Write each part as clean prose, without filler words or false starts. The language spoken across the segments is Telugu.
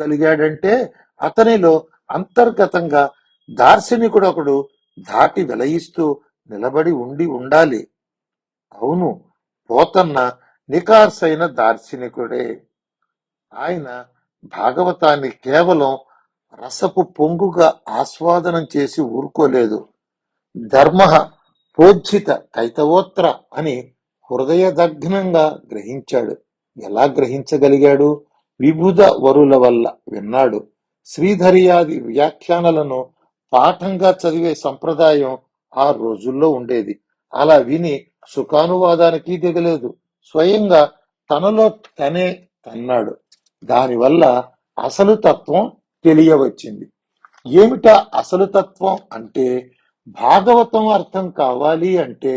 గలిగాడంటే అతనిలో అంతర్గతంగా దార్శనికుడు ఒకడు ధాటి వెలయిస్తూ నిలబడి ఉండాలి. అవును, పోతన్న నికార్సైన దార్శనికుడే. ఆయన భాగవతాన్ని కేవలం రసపు పొంగుగా ఆస్వాదనం చేసి ఊరుకోలేదు. ధర్మ ప్రోజ్జిత కైతవోత్ర అని హృదయదగ్నంగా గ్రహించాడు. ఎలా గ్రహించగలిగాడు? విబుధ వరుల వల్ల విన్నాడు. శ్రీధర్యాది వ్యాఖ్యానాలను పాఠంగా చదివే సంప్రదాయం ఆ రోజుల్లో ఉండేది. అలా విని సుఖానువాదానికి దిగలేదు. స్వయంగా తనలో తనే తన్నాడు. దానివల్ల అసలు తత్వం తెలియవచ్చింది. ఏమిటా అసలు తత్వం అంటే, భాగవతం అర్థం కావాలి అంటే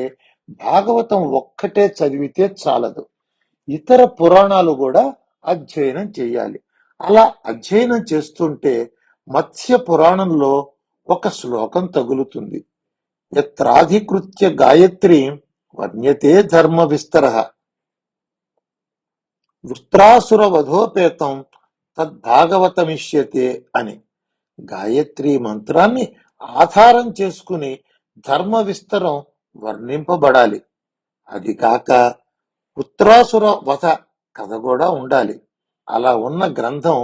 భాగవతం ఒక్కటే చదివితే చాలదు. ఇతర పురాణాలు కూడా అధ్యయనం చేయాలి. అలా అధ్యయనం చేస్తుంటే మత్స్య పురాణంలో ఒక శ్లోకం తగులుతుంది. యత్రాధికృత్య గాయత్రి వర్ణ్యతే ధర్మ విస్తర వృత్రాసుర వధోపేతం తద్భాగవతమిష్యతే అని. గాయత్రి మంత్రాన్ని ఆధారం చేసుకుని ధర్మ విస్తరం వర్ణింపబడాలి. అది కాక వృత్రాసుర వధ కథ కూడా ఉండాలి. అలా ఉన్న గ్రంథం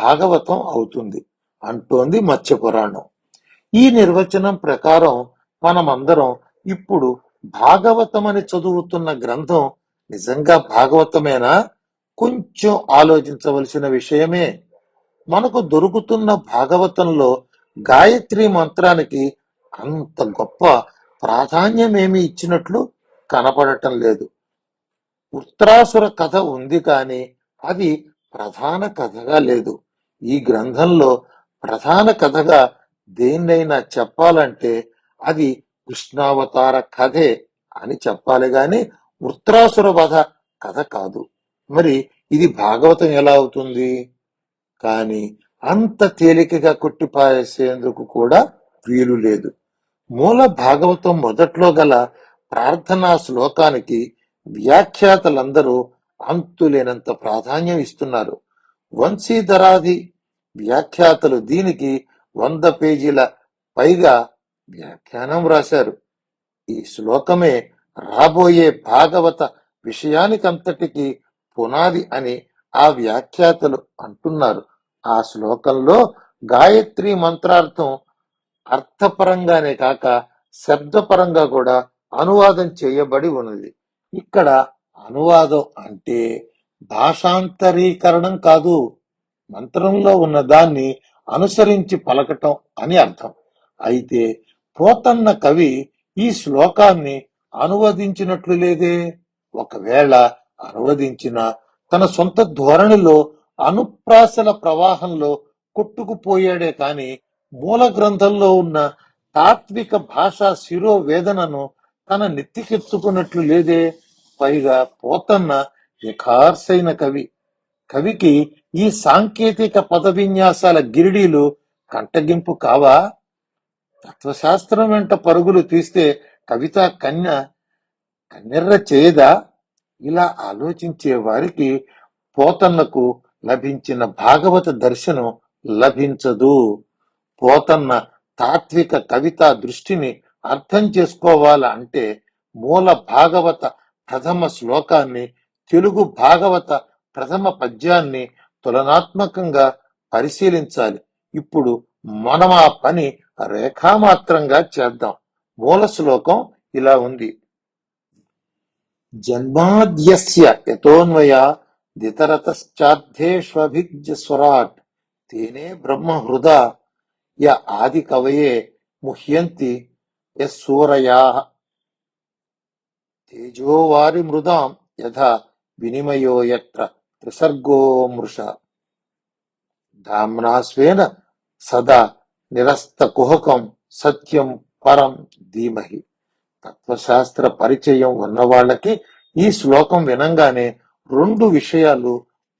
భాగవతం అవుతుంది అంటోంది మత్స్య పురాణం. ఈ నిర్వచనం ప్రకారం మనమందరం ఇప్పుడు భాగవతం అని చదువుతున్న గ్రంథం నిజంగా భాగవతమేనా? కొంచెం ఆలోచించవలసిన విషయమే. మనకు దొరుకుతున్న భాగవతంలో గాయత్రి మంత్రానికి అంత గొప్ప ప్రాధాన్యమేమి ఇచ్చినట్లు కనపడటం లేదు. ఉత్తరాసుర కథ ఉంది కానీ అది ప్రధాన కథగా లేదు. ఈ గ్రంథంలో ప్రధాన కథగా దేన్నైనా చెప్పాలంటే అది కృష్ణావతార కథే అని చెప్పాలి గాని ఉత్తరాసుర వధ కథ కాదు. మరి ఇది భాగవతం ఎలా అవుతుంది? కానీ అంత తేలికగా కొట్టిపారేసేందుకు కూడా వీలు లేదు. మూల భాగవతం మొదట్లో గల ప్రార్థనా శ్లోకానికి వ్యాఖ్యాతలందరూ అంతులేనంత ప్రాధాన్యం ఇస్తున్నారు. వంశీధరాది వ్యాఖ్యాతలు దీనికి 100 పేజీల పైగా వ్యాఖ్యానం రాశారు. ఈ శ్లోకమే రాబోయే భాగవత విషయానికంతటికి పునాది అని ఆ వ్యాఖ్యాతలు అంటున్నారు. ఆ శ్లోకంలో గాయత్రి మంత్రార్థం అర్థపరంగానే కాక శబ్దపరంగా కూడా అనువాదం చేయబడి ఉన్నది. ఇక్కడ అనువాదం అంటే భాషాంతరీకరణం కాదు, మంత్రంలో ఉన్న దాన్ని అనుసరించి పలకటం అని అర్థం. అయితే పోతన్న కవి ఈ శ్లోకాన్ని అనువదించినట్లు లేదే. ఒకవేళ అనువదించిన తన సొంత ధోరణిలో అనుప్రాసల ప్రవాహంలో కొట్టుకుపోయాడే కాని మూల గ్రంథంలో ఉన్న తాత్విక భాషా శిరోవేదనను తన నెత్తికెత్తుకున్నట్లు లేదే. పైగా పోతన్న నిఖార్సైన కవి. కవికి ఈ సాంకేతిక పద విన్యాసాల గిరిడీలు కంటగింపు కావా? తత్వశాస్త్రం వెంట పరుగులు తీస్తే కవిత కన్నెర్ర చేయదా? ఇలా ఆలోచించే వారికి పోతన్నకు లభించిన భాగవత దర్శనం లభించదు. పోతన్న తాత్విక కవితా దృష్టిని అర్థం చేసుకోవాలంటే మూల భాగవత ప్రథమ శ్లోకాన్ని, తెలుగు భాగవత ప్రథమ పద్యాన్ని తులనాత్మకంగా పరిశీలించాలి. ఇప్పుడు మనం ఆ పని రేఖామాత్రంగా చేద్దాం. మూల శ్లోకం ఇలా ఉంది. జన్మాద్యస్య యతోన్వయా దితరతశ్చార్థేష్వభిజ్ఞస్వరాట్ తేనే బ్రహ్మ హృదా య ఆది కవయే ముహ్యంతి యస్సూరయాః తేజోవారి మృదాం యథా వినిమయో యత్ర త్రిసర్గో మృషా ధామ్నా స్వేన సదా నిరస్తకుహకం సత్యం పరం ధీమహి. తత్వశాస్త్ర పరిచయం ఉన్న వాళ్ళకి ఈ శ్లోకం వినంగానే 2 విషయాలు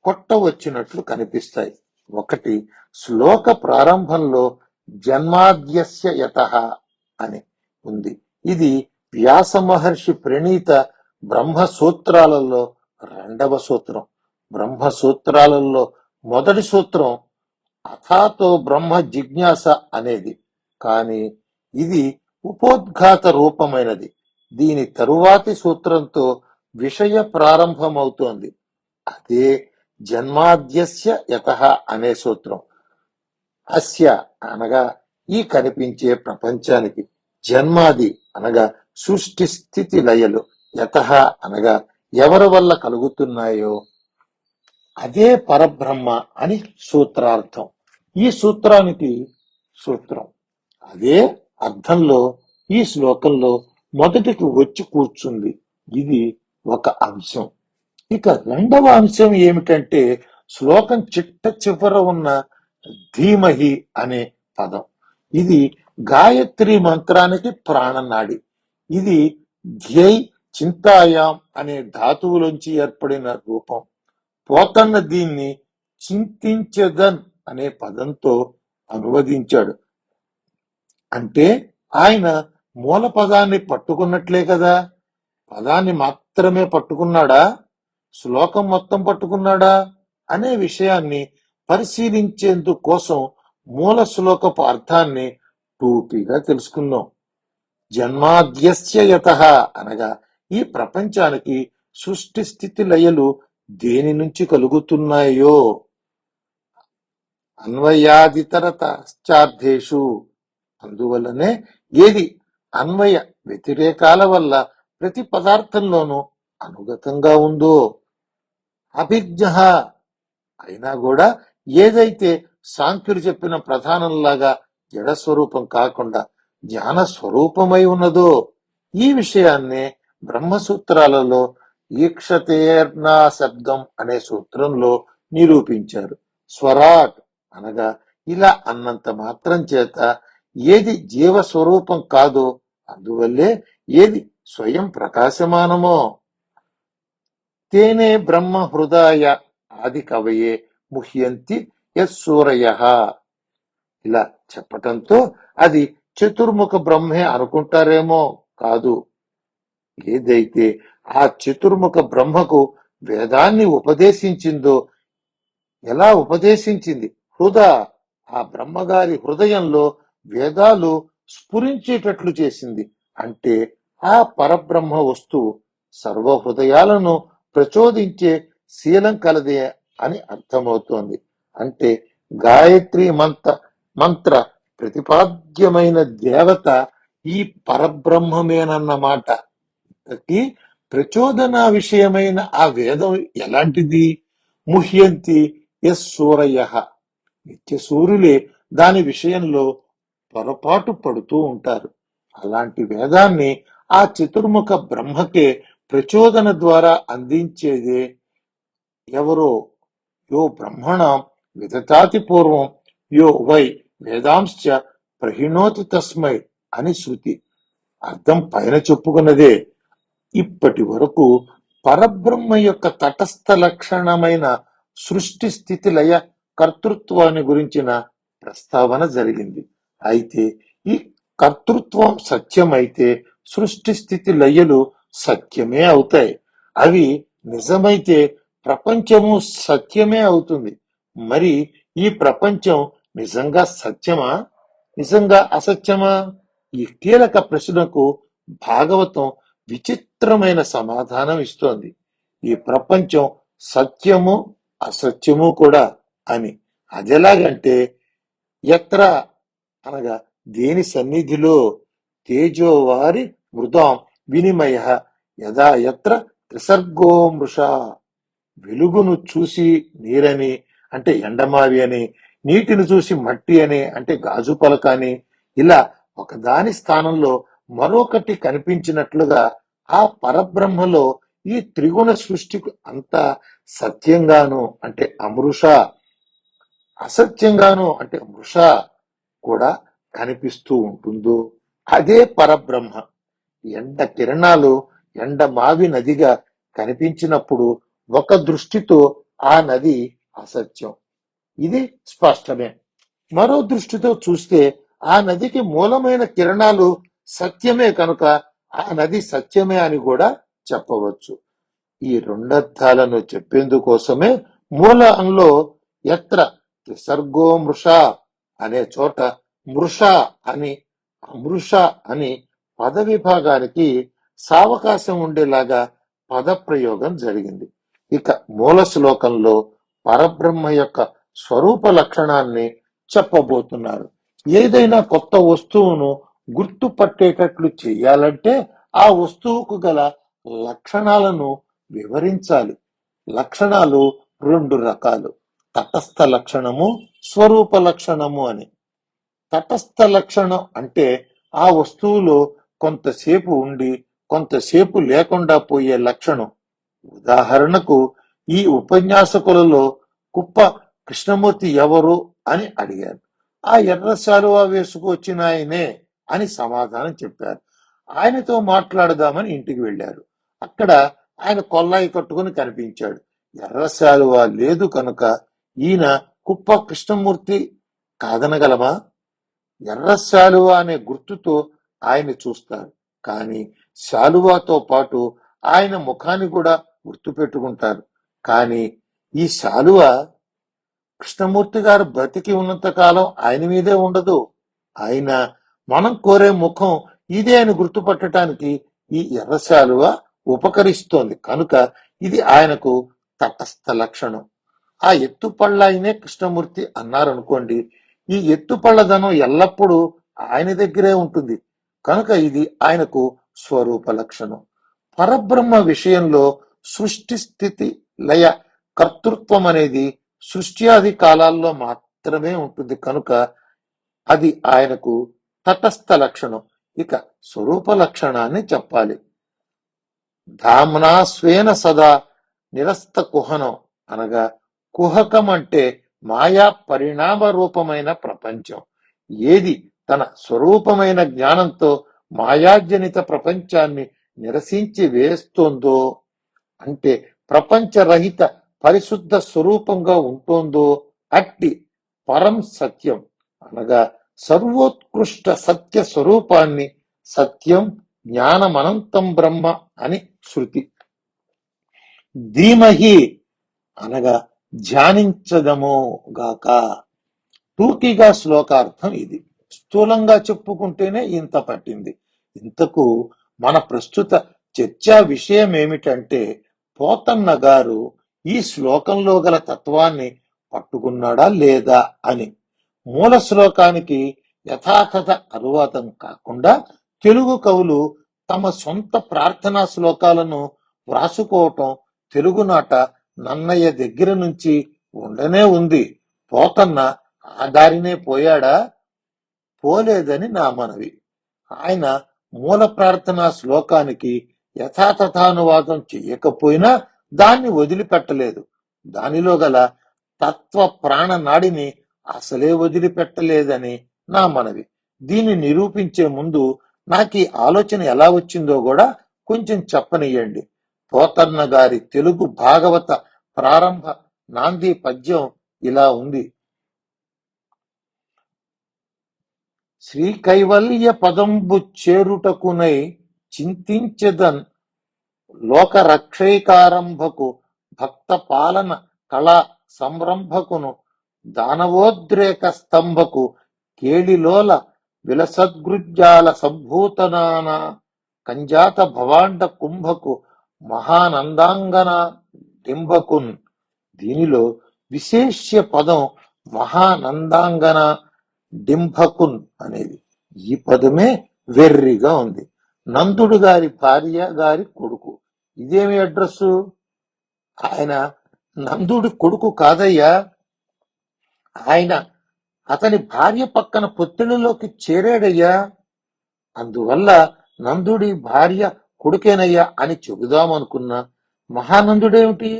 కొట్టవచ్చినట్లు కనిపిస్తాయి. ఒకటి, శ్లోక ప్రారంభంలో జన్మాద్యస్య యతః అని ఉంది. ఇది వ్యాస మహర్షి ప్రణీత బ్రహ్మసూత్రాలలో 2వ సూత్రం. బ్రహ్మసూత్రాలలో మొదటి సూత్రం అథాతో బ్రహ్మ జిజ్ఞాస అనేది, కానీ ఇది ఉపోద్ఘాత రూపమైనది. దీని తరువాతి సూత్రంతో విషయ ప్రారంభమవుతోంది. అదే జన్మాద్యస్య యతః అనే సూత్రం. అస్య అనగా ఈ కనిపించే ప్రపంచానికి, జన్మాది అనగా సృష్టి స్థితి లయలు, యతః అనగా ఎవరి వల్ల కలుగుతున్నాయో అదే పరబ్రహ్మ అని సూత్రార్థం. ఈ సూత్రానికి సూత్రం అదే అర్థంలో ఈ శ్లోకంలో మొదటికి వచ్చి కూర్చుంది. ఇది ఒక అంశం. ఇక రెండవ అంశం ఏమిటంటే శ్లోకం చిట్ట చివర ఉన్న ధీమహి అనే పదం. ఇది గాయత్రి మంత్రానికి ప్రాణనాడి. ఇది ధ్యై చింతాయాం అనే ధాతువులోంచి ఏర్పడిన రూపం. పోతన్న దీన్ని చింతించదన్ అనే పదంతో అనువదించాడు. అంటే ఆయన మూల పదాన్ని పట్టుకున్నట్లే కదా. పదాన్ని మాత్రమే పట్టుకున్నాడా, శ్లోకం మొత్తం పట్టుకున్నాడా అనే విషయాన్ని పరిశీలించేందుకు కోసం మూల శ్లోకపు అర్థాన్ని టూకీగా తెలుసుకుందాం. జన్మాద్యస్య యతః అనగా ఈ ప్రపంచానికి సృష్టి స్థితి లయలు దేని నుంచి కలుగుతున్నాయో, అన్వయాదితరతాశ్చార్థేషు అందువల్లనే ఏది అన్వయ వ్యతిరేకాల వల్ల ప్రతి పదార్థంలోనూ అనుగతంగా ఉందో, అభిజ్ఞ అయినా కూడా ఏదైతే సాంఖ్యుడు చెప్పిన ప్రధానంలాగా జడ స్వరూపం కాకుండా జ్ఞాన స్వరూపమై ఉన్నదో, ఈ విషయాన్నే బ్రహ్మసూత్రాలలో ఈక్షతేర్నా శబ్దం అనే సూత్రంలో నిరూపించారు. స్వరాట్ అనగా ఇలా అన్నంత మాత్రం చేత ఏది జీవ స్వరూపం కాదో, అందువల్లే ఏది స్వయం ప్రకాశమానమో, తేనే బ్రహ్మ హృదయ ఆది కవయే ముహ్యంతి యస్సూరయః ఇలా చెప్పటంతో అది చతుర్ముఖ బ్రహ్మే అనుకుంటారేమో. కాదు. ఏదైతే ఆ చతుర్ముఖ బ్రహ్మకు వేదాన్ని ఉపదేశించిందో, ఎలా ఉపదేశించింది? ఆ బ్రహ్మగారి హృదయంలో వేదాలు స్ఫురించేటట్లు చేసింది. అంటే ఆ పరబ్రహ్మ వస్తువు సర్వ హృదయాలను ప్రచోదించే శీలం కలదే అని అర్థమవుతోంది. అంటే గాయత్రి మంత్ర ప్రతిపాద్యమైన దేవత ఈ పరబ్రహ్మమేనన్నమాట. ఈ ప్రచోదన విషయమైన ఆ వేదం ఎలాంటిది? ముహ్యంతి ఎస్ సూరయ నిత్య సూర్యులే దాని విషయంలో పొరపాటు పడుతూ ఉంటారు. అలాంటి వేదాన్ని ఆ చతుర్ముఖ బ్రహ్మకే ప్రచోదన ద్వారా అందించేదే ఎవరో యో బ్రహ్మణ విదతాతి పూర్వం యో వై వేదాంశ ప్రహిణోతి తస్మై అని శృతి. అర్థం పైన చెప్పుకున్నదే. ఇప్పటి వరకు పరబ్రహ్మ యొక్క తటస్థ లక్షణమైన సృష్టి స్థితి లయ కర్తృత్వాన్ని గురించిన ప్రస్తావన జరిగింది. అయితే ఈ కర్తృత్వం సత్యమైతే సృష్టి స్థితి లయలు సత్యమే అవుతాయి. అవి నిజమైతే ప్రపంచము సత్యమే అవుతుంది. మరి ఈ ప్రపంచం నిజంగా సత్యమా, నిజంగా అసత్యమా? ఈ కీలక ప్రశ్నకు భాగవతం విచిత్రమైన సమాధానం ఇస్తోంది. ఈ ప్రపంచం సత్యము అసత్యము కూడా అని. అదెలాగంటే ఎత్ర అనగా దేని సన్నిధిలో, తేజోవారి మృదాం వినిమయ యదా ఎత్ర త్రిసర్గో మృష వెలుగును చూసి నీరని అంటే ఎండమావి అని, నీటిని చూసి మట్టి అని అంటే గాజు పలక అని, ఇలా ఒకదాని స్థానంలో మరొకటి కనిపించినట్లుగా ఆ పరబ్రహ్మలో ఈ త్రిగుణ సృష్టికి అంతా సత్యంగాను అంటే అమృష, అసత్యంగాను అంటే మృష కూడా కనిపిస్తూ ఉంటుందో అదే పరబ్రహ్మ. ఎండ కిరణాలు ఎండమావి నదిగా కనిపించినప్పుడు ఒక దృష్టితో ఆ నది అసత్యం, ఇది స్పష్టమే. మరో దృష్టితో చూస్తే ఆ నదికి మూలమైన కిరణాలు సత్యమే కనుక ఆ నది సత్యమే అని కూడా చెప్పవచ్చు. ఈ రెండర్థాలను చెప్పేందుకోసమే మూలంలో ఎత్ర త్రిసర్గో మృష అనే చోట మృష అని అమృష అని పద విభాగానికి సావకాశం ఉండేలాగా పదప్రయోగం జరిగింది. ఇక మూల శ్లోకంలో పరబ్రహ్మ యొక్క స్వరూప లక్షణాన్ని చెప్పబోతున్నారు. ఏదైనా కొత్త వస్తువును గుర్తుపట్టేటట్లు చేయాలంటే ఆ వస్తువుకు గల లక్షణాలను వివరించాలి. లక్షణాలు రెండు రకాలు, తటస్థ లక్షణము, స్వరూప లక్షణము అని. తటస్థ లక్షణం అంటే ఆ వస్తువులో కొంతసేపు ఉండి కొంతసేపు లేకుండా పోయే లక్షణం. ఉదాహరణకు ఈ ఉపన్యాసకులలో కుప్ప కృష్ణమూర్తి ఎవరు అని అడిగారు. ఆ ఎర్ర శాలువా వేసుకొచ్చిన ఆయనే అని సమాధానం చెప్పారు. ఆయనతో మాట్లాడదామని ఇంటికి వెళ్ళారు. అక్కడ ఆయన కొల్లాయి కట్టుకుని కనిపించాడు. ఎర్ర శాలువా లేదు కనుక ఈయన కుప్ప కృష్ణమూర్తి కాదనగలమా? ఎర్ర శాలువా అనే గుర్తుతో ఆయన చూస్తారు, కానీ శాలువాతో పాటు ఆయన ముఖాన్ని కూడా గుర్తు పెట్టుకుంటారు. కానీ ఈ శాలువ కృష్ణమూర్తి గారు బ్రతికి ఉన్నంత కాలం ఆయన మీదే ఉండదు. ఆయన మనం కోరే ముఖం ఇదే అని గుర్తుపట్టడానికి ఈ ఎర్ర శాలువ ఉపకరిస్తోంది కనుక ఇది ఆయనకు తటస్థ లక్షణం. ఆ ఎత్తుపళ్ళాయనే కృష్ణమూర్తి అన్నారనుకోండి, ఈ ఎత్తుపళ్ళదనం ఎల్లప్పుడూ ఆయన దగ్గరే ఉంటుంది కనుక ఇది ఆయనకు స్వరూప లక్షణం. పరబ్రహ్మ విషయంలో సృష్టి స్థితి లయ కర్తృత్వం అనేది సృష్టి ఆది కాలాల్లో మాత్రమే ఉంటుంది కనుక అది ఆయనకు తటస్థ లక్షణం. ఇక స్వరూప లక్షణాన్ని చెప్పాలి. ధామ్నా స్వేన సదా నిరస్త కుహనం అనగా కుహకం అంటే మాయా పరిణామ రూపమైన ప్రపంచం. ఏది తన స్వరూపమైన జ్ఞానంతో మాయాజనిత ప్రపంచాన్ని నిరసించి వేస్తోందో, అంటే ప్రపంచరహిత పరిశుద్ధ స్వరూపంగా ఉంటోందో అట్టి పరం సత్యం అనగా సర్వోత్కృష్ట సత్య స్వరూపాన్ని సత్యం జ్ఞానమనంతం బ్రహ్మ అని శృతి. ధీమహి అనగా ధ్యానించదమో గాక. టూకీగా శ్లోకార్థం ఇది. స్థూలంగా చెప్పుకుంటేనే ఇంత పట్టింది. ఇంతకు మన ప్రస్తుత చర్చా విషయం ఏమిటంటే, పోతన్న గారు ఈ శ్లోకంలో గల తత్వాన్ని పట్టుకున్నాడా లేదా అని. మూల శ్లోకానికి యథాతథ అనువాదం కాకుండా తెలుగు కవులు తమ సొంత ప్రార్థనా శ్లోకాలను వ్రాసుకోవటం తెలుగునాట నన్నయ్య దగ్గర నుంచి ఉండనే ఉంది. పోతన్న ఆ దారినే పోయాడా? పోలేదని నా మనవి. ఆయన మూల ప్రార్థనా శ్లోకానికి యథాతథానువాదం చేయకపోయినా దాన్ని వదిలిపెట్టలేదు. దానిలో గల తత్వ ప్రాణ నాడిని అసలే వదిలిపెట్టలేదని నా మనవి. దీన్ని నిరూపించే ముందు నాకు ఈ ఆలోచన ఎలా వచ్చిందో కూడా కొంచెం చెప్పనియండి. పోతన్న గారి తెలుగు భాగవత ప్రారంభ నాంది పద్యం ఇలా ఉంది. శ్రీ కైవల్య పదంబు చేరుటకునై చింతించెదన్ లోక రక్షైకారంభకు భక్త పాలన కళా సంరంభకును దానవోద్రేక స్తంభకు కేళిలోల విలసద్గృజ్జాల సంభూతనాన కంజాత భవాండ కుంభకు మహానందాంగన డింభకున్. దీనిలో విశేష్య పదం మహానందాంగన డింభకున్ అనేది. ఈ పదమే వెర్రిగా ఉంది. నందుడు గారి భార్య గారి కొడుకు. ఇదేమి అడ్రస్సు? ఆయన నందుడి కొడుకు కాదయ్యా. ఆయన అతని భార్య పక్కన పొత్తిళ్లలోకి చేరాడయ్యా. అందువల్ల నందుడి భార్య కొడుకేనయ్యా అని చెబుదామనుకున్నా. మహానందుడేమిటి?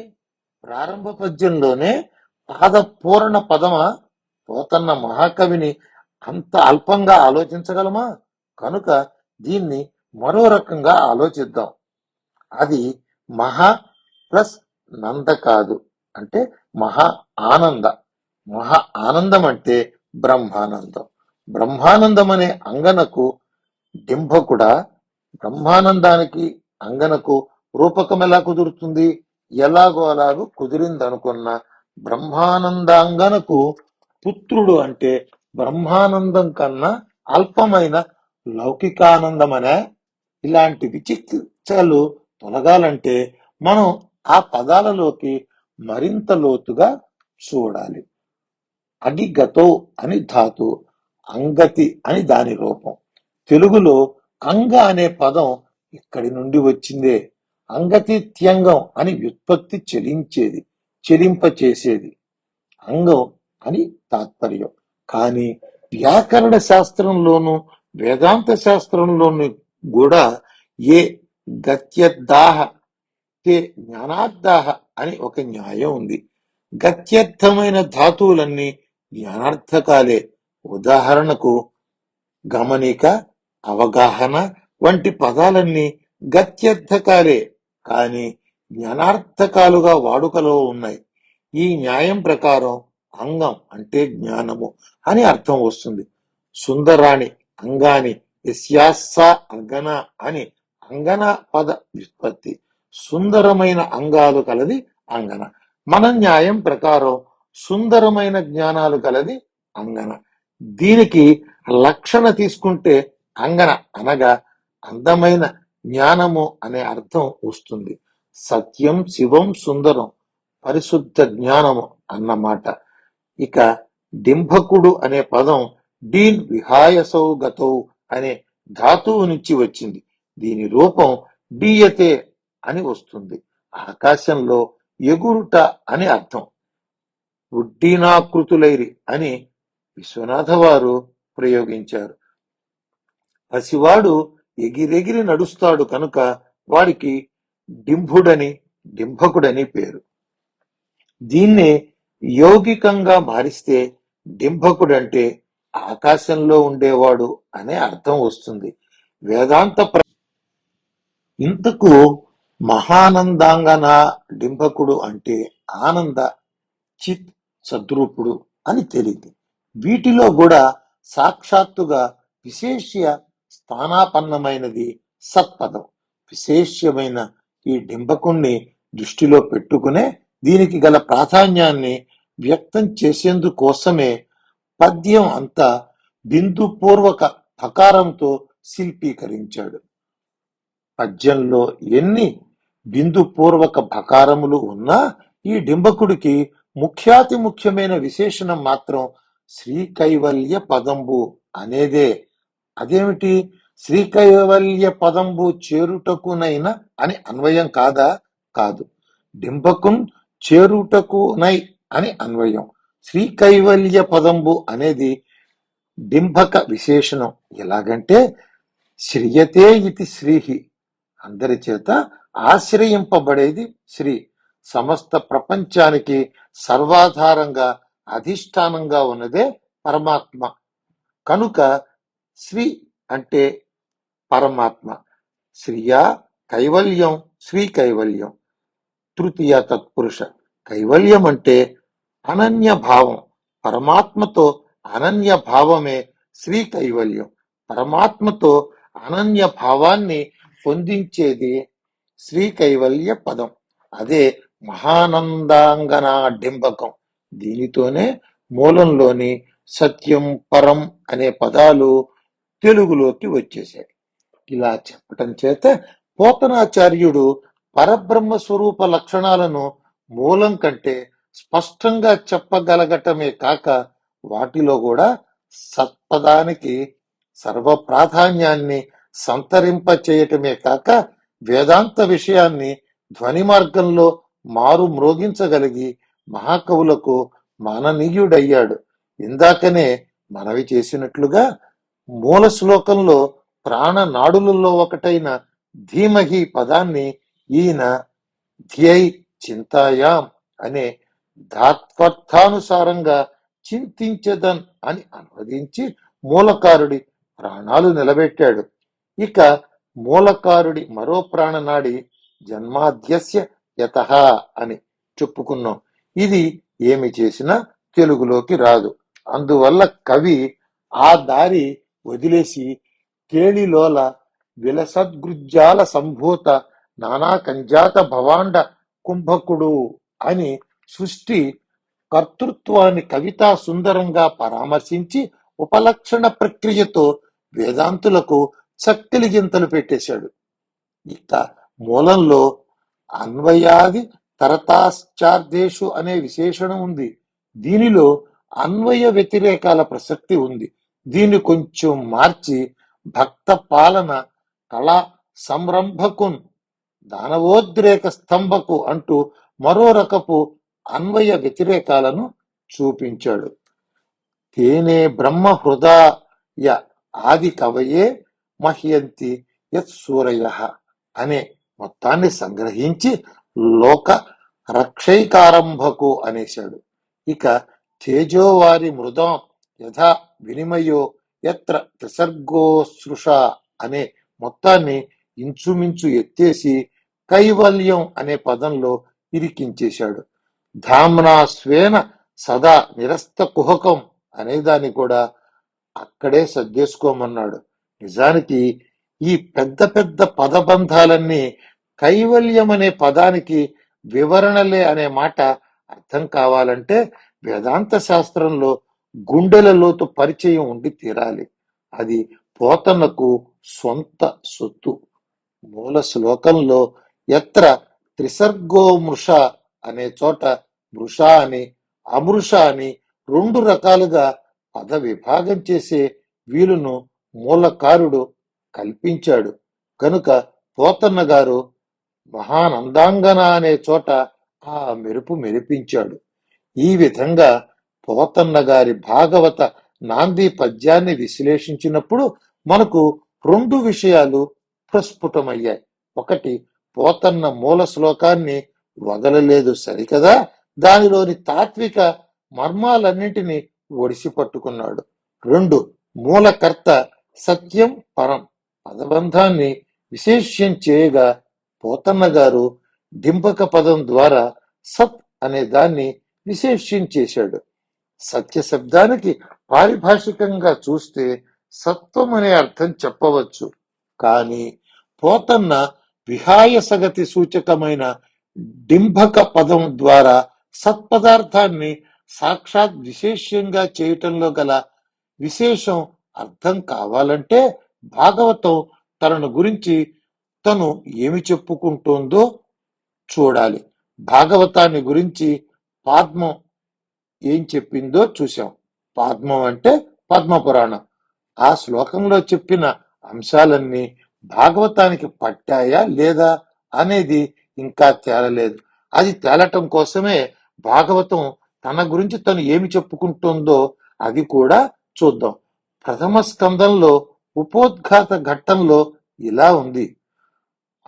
ప్రారంభ పద్యంలోనే పాద పూర్ణ పదమా? పోతన్న మహాకవిని అంత అల్పంగా ఆలోచించగలమా? కనుక దీన్ని మరో రకంగా ఆలోచిద్దాం. అది మహా ప్లస్ నంద కాదు, అంటే మహా ఆనంద. మహా ఆనందం అంటే బ్రహ్మానందం. బ్రహ్మానందం అనే అంగనకు డింభకుడా? బ్రహ్మానందానికి అంగనకు రూపకం ఎలా కుదురుతుంది? ఎలాగో అలాగూ కుదిరిందనుకున్నా బ్రహ్మానందాంగనకు పుత్రుడు అంటే బ్రహ్మానందం కన్నా అల్పమైన లౌకికానందమనే. ఇలాంటి విచికిత్సలు తొలగాలంటే మనం ఆ పదాలలోకి మరింత లోతుగా చూడాలి. అగిగతో అని ధాతు, అంగతి అని దాని రూపం. తెలుగులో అంగ అనే పదం ఇక్కడి నుండి వచ్చిందే. అంగతిత్యంగం అని వ్యుత్పత్తి చెలింపచేసేది అంగం అని తాత్పర్యం. కానీ వ్యాకరణ శాస్త్రంలోనూ వేదాంత శాస్త్రంలోనూ కూడా ఏ గత్యర్థాహ తే జ్ఞానార్థాహ అని ఒక న్యాయం ఉంది. గత్యర్థమైన ధాతువులన్నీ జ్ఞానార్థకాలే. ఉదాహరణకు గమనిక, అవగాహన వంటి పదాలన్నీ గత్యర్థకాలే కాని జ్ఞానార్థకాలుగా వాడుకలో ఉన్నాయి. ఈ న్యాయం ప్రకారం అంగం అంటే జ్ఞానము అని అర్థం వస్తుంది. సుందరాణి అంగాని యస్యాస్సా అంగన అని అంగన పద వ్యుత్పత్తి. సుందరమైన అంగాలు కలది అంగన. మన న్యాయం ప్రకారం సుందరమైన జ్ఞానాలు కలది అంగన. దీనికి లక్షణ తీసుకుంటే అంగన అనగా అందమైన జ్ఞానము అనే అర్థం వస్తుంది. సత్యం, శివం, సుందరం, పరిశుద్ధ జ్ఞానము అన్నమాట. ఇక డింభకుడు అనే పదం డీన్ విహాయసౌ గతౌ అనే ధాతువు నుంచి వచ్చింది. దీని రూపం డీయతే అని వస్తుంది. ఆకాశంలో ఎగురుట అని అర్థం. ఉడ్డీనాకృతులైరి అని విశ్వనాథ వారు ప్రయోగించారు. పసివాడు ఎగిరెగిరి నడుస్తాడు కనుక వాడికి డింభుడని డింభకుడని పేరు. దీన్నే యౌగికంగా మారిస్తే డింభకుడంటే ఆకాశంలో ఉండేవాడు అనే అర్థం వస్తుంది. వేదాంత ఇంతకు మహానందాంగన డింభకుడు అంటే ఆనంద చిత్ సద్రూపుడు అని తెలియదు. వీటిలో కూడా సాక్షాత్తుగా విశేష్య స్థానాపన్నమైనది సత్పదం. విశేష్యమైన ఈ డింబకుణ్ణి దృష్టిలో పెట్టుకునే దీనికి గల ప్రాధాన్యాన్ని వ్యక్తం చేసేందుకోసమే పద్యం అంతా బిందుపూర్వక పకారంతో శిల్పీకరించాడు. పద్యంలో ఎన్ని బిందుపూర్వక భకారములు ఉన్నా ఈ డింబకుడికి ముఖ్యాతి ముఖ్యమైన విశేషణం మాత్రం శ్రీకైవల్య పదంబు అనేదే. అదేమిటి? శ్రీకైవల్య పదంబు చేరుటకునైన అని అన్వయం కాదా? కాదు. డింబకున్ చేరుటకునై అని అన్వయం. శ్రీకైవల్య పదంబు అనేది డింబక విశేషణం. ఎలాగంటే శ్రియతే ఇతి శ్రీహి, అందరి చేత ఆశ్రయింపబడేది శ్రీ. సమస్త ప్రపంచానికి సర్వాధారంగా అధిష్టానంగా ఉన్నదే పరమాత్మ. కనుక శ్రీ అంటే పరమాత్మ. శ్రియా కైవల్యం, శ్రీ కైవల్యం. తృతీయ తత్పురుష. కైవల్యం అంటే అనన్య భావం. పరమాత్మతో అనన్య భావమే శ్రీ కైవల్యం. పరమాత్మతో అనన్య భావాన్ని పొందించేది శ్రీ కైవల్య పదం. అదే మహానందాంగన డింబకం. దీనితోనే మూలంలోని సత్యం, పరం అనే పదాలు తెలుగులోకి వచ్చేసాయి. ఇలా చెప్పటం చేత పోతనాచార్యుడు పరబ్రహ్మ స్వరూప లక్షణాలను మూలం కంటే స్పష్టంగా చెప్పగలగటమే కాక వాటిలో కూడా సత్పదానికి సర్వ ప్రాధాన్యాన్ని సంతరింప చేయటమే కాక వేదాంత విషయాన్ని ధ్వని మార్గంలో మారు మ్రోగించగలిగి మహాకవులకు మాననీయుడయ్యాడు. ఇందాకనే మనవి చేసినట్లుగా మూల శ్లోకంలో ప్రాణనాడులలో ఒకటైన ధీమహి పదాన్ని ఈయన ధ్యై చింతాయాం అనే ధాత్వర్థానుసారంగా చింతించదన్ అని అనువదించి మూలకారుడి ప్రాణాలు నిలబెట్టాడు. ఇక మూలకారుడి మరో ప్రాణనాడి జన్మాద్యస్య యతః అని చెప్పుకున్నాం. ఇది ఏమి చేసినా తెలుగులోకి రాదు. అందువల్ల కవి ఆ దారి వదిలేసి కేళిలోల విలసద్గృజ్జాల సంభూత నానా కంజాత భవాండ కుంభకుడు అని సృష్టి కర్తృత్వాన్ని కవితా సుందరంగా పరామర్శించి ఉపలక్షణ ప్రక్రియతో వేదాంతులకు చక్కిలిగింతలు పెట్టేశాడు. ఇక మూలంలో అన్వయాది తరతాశ్చార్దేశు అనే విశేషణం ఉంది. దీనిలో అన్వయ వ్యతిరేకాల ప్రసక్తి ఉంది. దీన్ని కొంచెం మార్చి భక్త పాలన కళా సంరంభకున్ దానవోద్రేక స్తంభకు అంటూ మరో రకపు అన్వయ వ్యతిరేకాలను చూపించాడు. తేనే బ్రహ్మ హృదయ ఆది కవయే మహ్యంతి యత్ సూరయ అనే మొత్తాన్ని సంగ్రహించి లోక రక్షైకారంభకు అనేశాడు. ఇక తేజోవారి మృదం యథా వినిమయో యత్ర త్రిసర్గోసృష అనే మొత్తాన్ని ఇంచుమించు ఎత్తేసి కైవల్యం అనే పదంలో ఇరికించేశాడు. ధామ్నా స్వేన సదా నిరస్త కుహకం అనేదాన్ని కూడా అక్కడే సర్దేసుకోమన్నాడు. నిజానికి ఈ పెద్ద పెద్ద పదబంధాలన్నీ కైవల్యం అనే పదానికి వివరణలే అనే మాట అర్థం కావాలంటే వేదాంత శాస్త్రంలో గుండెల లోతు పరిచయం ఉండి తీరాలి. అది పోతన్నకు సొంత సొత్తు. మూల శ్లోకంలో ఎత్ర త్రిసర్గో మృష అనే చోట మృష అని అమృష అని రెండు రకాలుగా పద విభాగం చేసే వీలును మూలకారుడు కల్పించాడు కనుక పోతన్న గారు మహానందాంగన అనే చోట ఆ మెరుపు మెరిపించాడు. ఈ విధంగా పోతన్న గారి భాగవత నాంది పద్యాన్ని విశ్లేషించినప్పుడు మనకు రెండు విషయాలు ప్రస్ఫుటమయ్యాయి. ఒకటి, పోతన్న మూల శ్లోకాన్ని వదలలేదు సరికదా, దానిలోని తాత్విక మర్మాలన్నింటినీ ఒడిసి పట్టుకున్నాడు. రెండు, మూలకర్త సత్యం పరం పదబంధాన్ని విశేష్యం చేయగా పోతన్న గారు డింపక పదం ద్వారా సత్ అనే దాన్ని విశేష్యం చేశాడు. సత్య శబ్దానికి పారిభాషికంగా చూస్తే సత్వం అనే అర్థం చెప్పవచ్చు. కానీ పోతన్న విహాయసగతి సూచకమైన డింభక పదం ద్వారా సత్పదార్థాన్ని సాక్షాత్ విశేష్యంగా చేయటంలో గల విశేషం అర్థం కావాలంటే భాగవతం తనను గురించి తను ఏమి చెప్పుకుంటోందో చూడాలి. భాగవతాన్ని గురించి పాద్మం ఏం చెప్పిందో చూశాం. పాద్మం అంటే పద్మపురాణం. ఆ శ్లోకంలో చెప్పిన అంశాలన్నీ భాగవతానికి పట్టాయా లేదా అనేది ఇంకా తేలలేదు. అది తేలటం కోసమే భాగవతం తన గురించి తను ఏమి చెప్పుకుంటుందో అది కూడా చూద్దాం. ప్రథమ స్కందంలో ఉపోద్ఘాత ఘట్టంలో ఇలా ఉంది: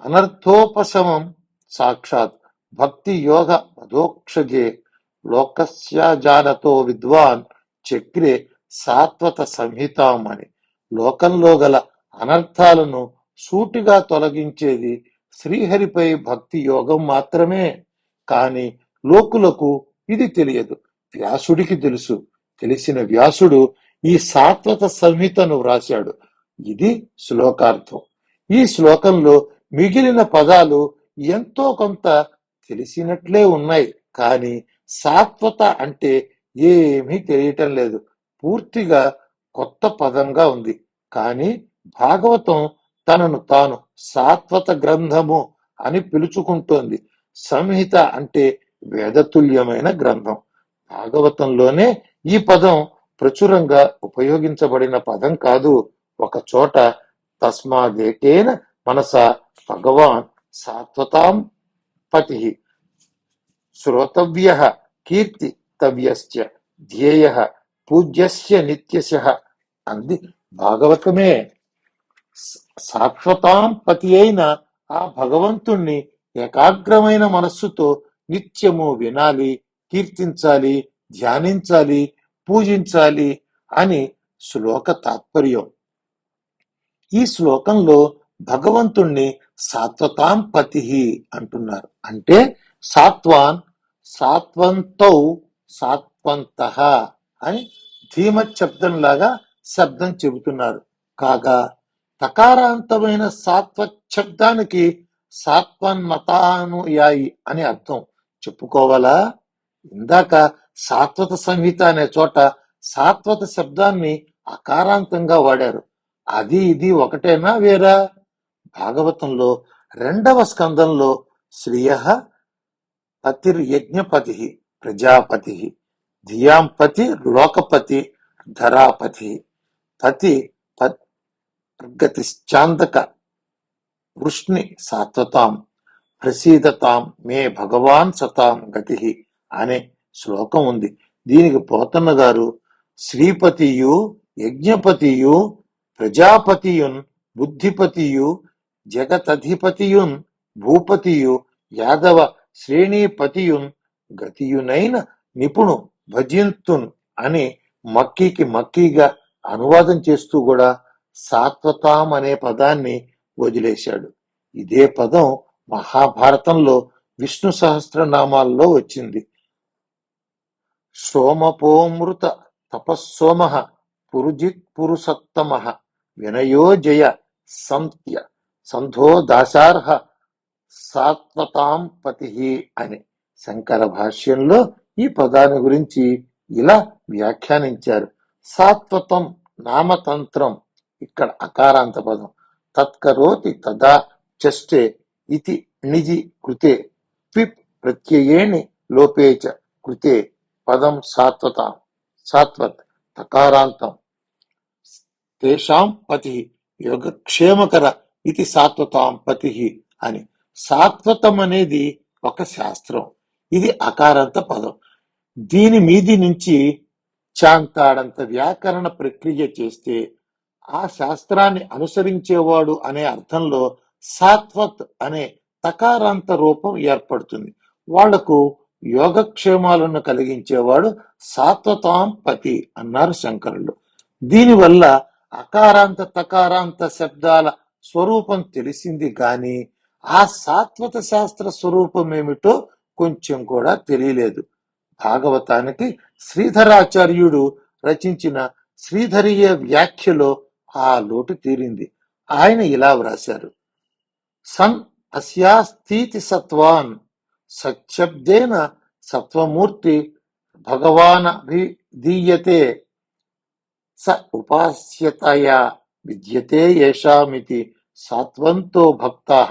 అనర్థోపశమం సాక్షాత్ భక్తి యోగ పదోక్షజే లోకస్యాజానతో విద్వాన్ చక్రే సాత్వత సంహితాం అని. లోకంలో గల అనర్థాలను సూటిగా తొలగించేది శ్రీహరిపై భక్తి యోగం మాత్రమే. కాని లోకులకు ఇది తెలియదు. వ్యాసుడికి తెలుసు. తెలిసిన వ్యాసుడు ఈ సాత్వత సంహితను వ్రాశాడు. ఇది శ్లోకార్థం. ఈ శ్లోకంలో మిగిలిన పదాలు ఎంతో కొంత తెలిసినట్లే ఉన్నాయి. కానీ సాత్వత అంటే ఏమీ తెలియటం లేదు. పూర్తిగా కొత్త పదంగా ఉంది. కానీ భాగవతం తనను తాను సాత్వత గ్రంథము అని పిలుచుకుంటోంది. సంహిత అంటే వేదతుల్యమైన గ్రంథం. భాగవతంలోనే ఈ పదం ప్రచురంగా ఉపయోగించబడిన పదం కాదు. ఒక చోట తస్మాదేకేన మనసా భగవాన్ సాత్వతాం పతి శ్రోతవ్య కీర్తితవ్యశ్చ ధ్యేయ పూజ్యస్య నిత్యశః అంది భాగవతమే. సాత్వతాం పతి అయిన ఆ భగవంతుణ్ణి ఏకాగ్రమైన మనస్సుతో నిత్యము వినాలి, కీర్తించాలి, ధ్యానించాలి, పూజించాలి అని శ్లోక తాత్పర్యం. ఈ శ్లోకంలో భగవంతుణ్ణి సాత్వతాం పతి అంటున్నారు. అంటే సాత్వాన్, సాత్వంతౌ, సాత్వంతః అని ధీమత్ శబ్దంలాగా శబ్దం చెబుతున్నారు. కాగా తకారాంతమైన సాత్వత్ శబ్దానికి సాత్వన్మతానుయాయి అని అర్థం చెప్పుకోవాలా? ఇందాక సాత్వత సంహిత అనే చోట సాత్వత శబ్దాన్ని అకారాంతంగా వాడారు. అది ఇది ఒకటేనా వేరా? భాగవతంలో 2వ స్కందంలో శ్రియ పతిర్యజ్ఞపతి ప్రజాపతి ధియాంపతి లోకపతి ధరాపతి పతి గతిశ్చాందక వృష్ణి సాత్వతాం ప్రసీదతాం మే భగవాన్ సతాం గతి అనే శ్లోకం ఉంది. దీనికి పోతన్న గారు శ్రీపతియు యజ్ఞపతియు ప్రజాపతియున్ బుద్ధిపతియు జగతధిపతియున్ భూపతియు యాదవ శ్రేణీపతియున్ గతియునైన నిపుణు భజింతున్ అని మక్కీగా అనువాదం చేస్తూ కూడా సాత్వతాం అనే పదాన్ని వదిలేశాడు. ఇదే పదం మహాభారతంలో విష్ణు సహస్రనామాల్లో వచ్చింది. సోమపోమృత తపస్సోమ పురుజిత్ పురుషత్తమ వినయో జయ సంత్య సంధో దాశార్హ సాత్వతాం పతి అని శంకర భాష్యంలో ఈ పదాన్ని గురించి ఇలా వ్యాఖ్యానించారు. సాత్వతం నామతంత్రం, ఇక్కడ అకారాంత పదం. తత్కరోతి తదా చష్టే ఇతి నిజి కృతే క్విప్ ప్రత్యయేణి లోపేచ కృతే పదం సాత్వత్ తకారాంతం తేషాం పతి యోగక్షేమకర ఇది సాత్వతాం పతి అని. సాత్వతం అనేది ఒక శాస్త్రం, ఇది అకారాంత పదం. దీని మీది నుంచి చాంతాడంత వ్యాకరణ ప్రక్రియ చేస్తే ఆ శాస్త్రాన్ని అనుసరించేవాడు అనే అర్థంలో సాత్వత్ అనే తకారాంత రూపం ఏర్పడుతుంది. వాళ్లకు యోగక్షేమాలను కలిగించేవాడు సాత్వతాం పతి అన్నారు శంకరులు. దీనివల్ల అకారాంత తకారాంత శబ్దాల స్వరూపం తెలిసింది గాని ఆ సాత్వత శాస్త్ర స్వరూపం ఏమిటో కొంచెం కూడా తెలియలేదు. భాగవతానికి శ్రీధరాచార్యుడు రచించిన శ్రీధరీయ వ్యాఖ్యలో ఆ లోటు తీరింది. ఆయన ఇలా వ్రాశారు: సన్ అస్యాస్థితి సత్వాన్ సచ్చబ్దేన సత్వమూర్తి భగవానభిధీయతే స ఉపాస్యతయా విద్యతే యేషామితి సాత్వంతో భక్తాః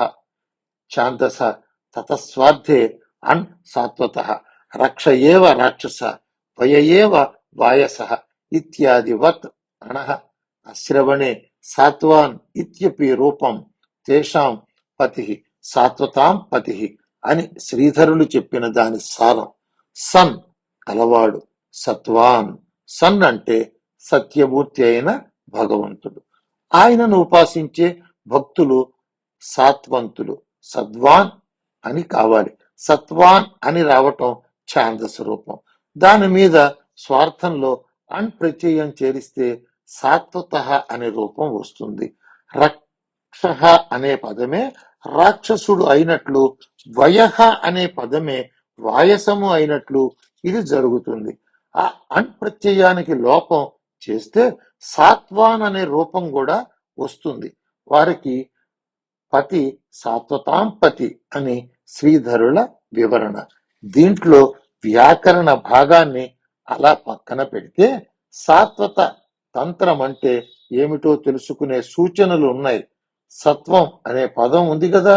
ఛాందస తతస్వార్థే అన్ సాత్వతః రక్ష ఏవ రాక్షస వయ ఏవ వాయసః ఇత్యాదివత్ అణః అశ్రవణే సాత్వాన్ ఇత్యపి రూపం తేషాం పతి సాత్వతాం పతి అని శ్రీధరులు చెప్పిన దాని సారం. సన్ కలవాడు, సత్వాన్. సన్ అంటే సత్యమూర్తి అయిన భగవంతుడు. ఆయనను ఉపాసించే భక్తులు సాత్వంతులు. సద్వాన్ అని కావాలి. సత్వాన్ అని రావటం ఛాందస రూపం. దాని మీద స్వార్థంలో అన్ ప్రత్యయం చేరిస్తే సాత్వత అనే రూపం వస్తుంది. రక్ష అనే పదమే రాక్షసుడు అయినట్లు, వయహ అనే పదమే వాయసము అయినట్లు ఇది జరుగుతుంది. ఆ అన్ ప్రత్యయానికి లోపం చేస్తే సాత్వాన్ అనే రూపం కూడా వస్తుంది. వారికి పతి సాత్వతాం పతి అని శ్రీధరుల వివరణ. దీంట్లో వ్యాకరణ భాగాన్ని అలా పక్కన పెడితే సాత్వత తంత్రం అంటే ఏమిటో తెలుసుకునే సూచనలు ఉన్నాయి. సత్వం అనే పదం ఉంది కదా,